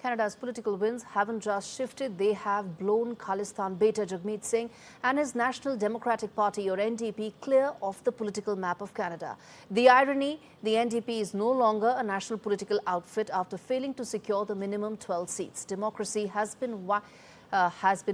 Canada's political winds haven't just shifted, they have blown Khalistan beta Jagmeet Singh and his National Democratic Party or NDP clear off the political map of Canada. The irony, the NDP is no longer a national political outfit after failing to secure the minimum 12 seats. Democracy has been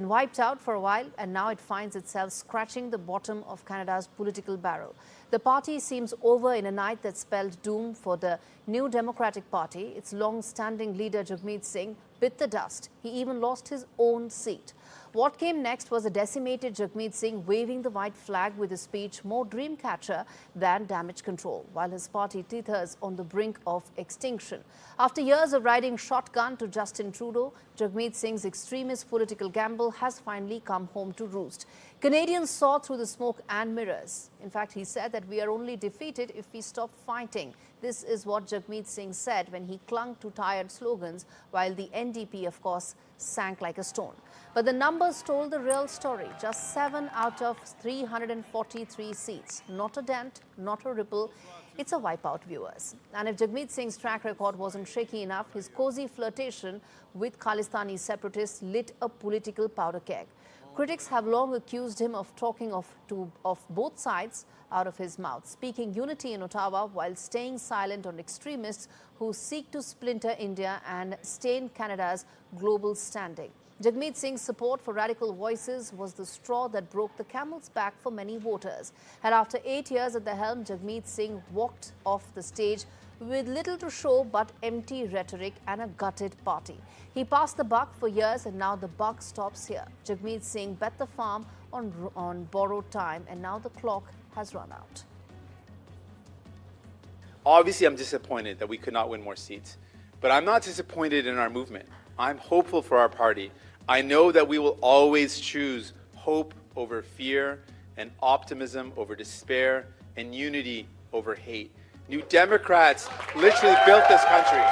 wiped out for a while, and now it finds itself scratching the bottom of Canada's political barrel. The party seems over in a night that spelled doom for the New Democratic Party. Its long-standing leader Jagmeet Singh bit the dust. He even lost his own seat. What came next was a decimated Jagmeet Singh waving the white flag with a speech more dream catcher than damage control, while his party teeters on the brink of extinction. After years of riding shotgun to Justin Trudeau, Jagmeet Singh's extremist political gamble has finally come home to roost. Canadians saw through the smoke and mirrors. In fact, he said that we are only defeated if we stop fighting. This is what Jagmeet Singh said when he clung to tired slogans, while the NDP, of course, sank like a stone. But the numbers told the real story. Just 7 out of 343 seats. Not a dent, not a ripple. It's a wipeout, viewers. And if Jagmeet Singh's track record wasn't shaky enough, his cozy flirtation with Khalistani separatists lit a political powder keg. Critics have long accused him of talking of both sides out of his mouth, speaking unity in Ottawa while staying silent on extremists who seek to splinter India and stain Canada's global standing. Jagmeet Singh's support for radical voices was the straw that broke the camel's back for many voters. And after 8 years at the helm, Jagmeet Singh walked off the stage with little to show but empty rhetoric and a gutted party. He passed the buck for years, and now the buck stops here. Jagmeet Singh bet the farm on borrowed time, and now the clock has run out. Obviously, I'm disappointed that we could not win more seats, but I'm not disappointed in our movement. I'm hopeful for our party. I know that we will always choose hope over fear and optimism over despair and unity over hate. New Democrats literally built this country.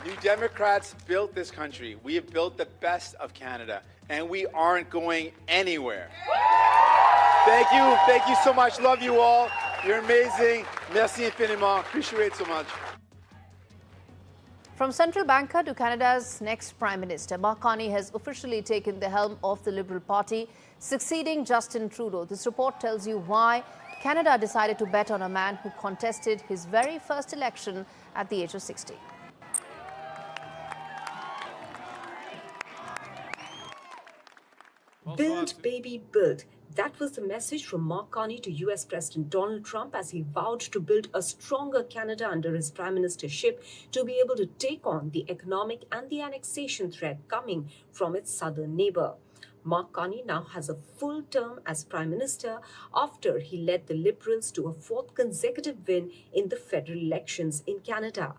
New Democrats built this country. We have built the best of Canada, and we aren't going anywhere. Thank you so much. Love you all. You're amazing. Merci infiniment. Appreciate it so much. From central banker to Canada's next Prime Minister, Carney has officially taken the helm of the Liberal Party, succeeding Justin Trudeau. This report tells you why Canada decided to bet on a man who contested his very first election at the age of 60. Build, baby, build. That was the message from Mark Carney to US President Donald Trump as he vowed to build a stronger Canada under his prime ministership to be able to take on the economic and the annexation threat coming from its southern neighbor. Mark Carney now has a full term as Prime Minister after he led the Liberals to a fourth consecutive win in the federal elections in Canada.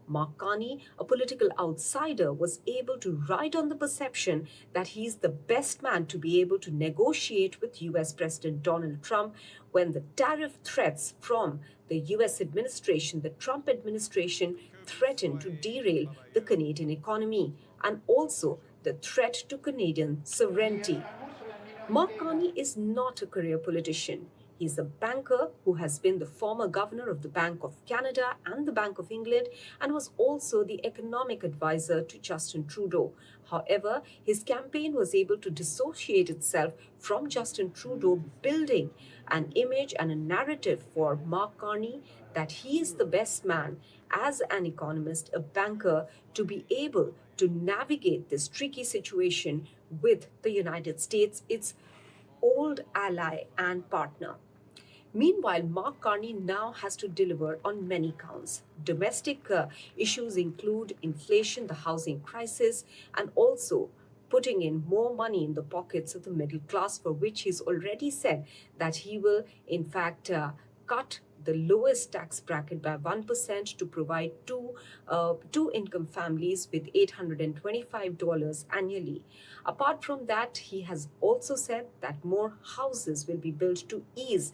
Mark Carney, a political outsider, was able to ride on the perception that he's the best man to be able to negotiate with US President Donald Trump when the tariff threats from the US administration, the Trump administration, threatened to derail the Canadian economy and also the threat to Canadian sovereignty. Mark Carney is not a career politician. He's a banker who has been the former governor of the Bank of Canada and the Bank of England and was also the economic advisor to Justin Trudeau. However, his campaign was able to dissociate itself from Justin Trudeau, building an image and a narrative for Mark Carney that he is the best man as an economist, a banker, to be able to navigate this tricky situation with the United States, its old ally and partner. Meanwhile, Mark Carney now has to deliver on many counts. Domestic issues include inflation, the housing crisis, and also putting in more money in the pockets of the middle class, for which he's already said that he will, in fact, cut the lowest tax bracket by 1% to provide two income families with $825 annually. Apart from that, he has also said that more houses will be built to ease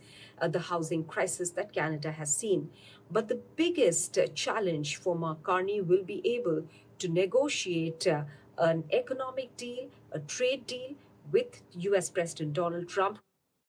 the housing crisis that Canada has seen. But the biggest challenge for Mark Carney will be able to negotiate an economic deal, a trade deal with US President Donald Trump.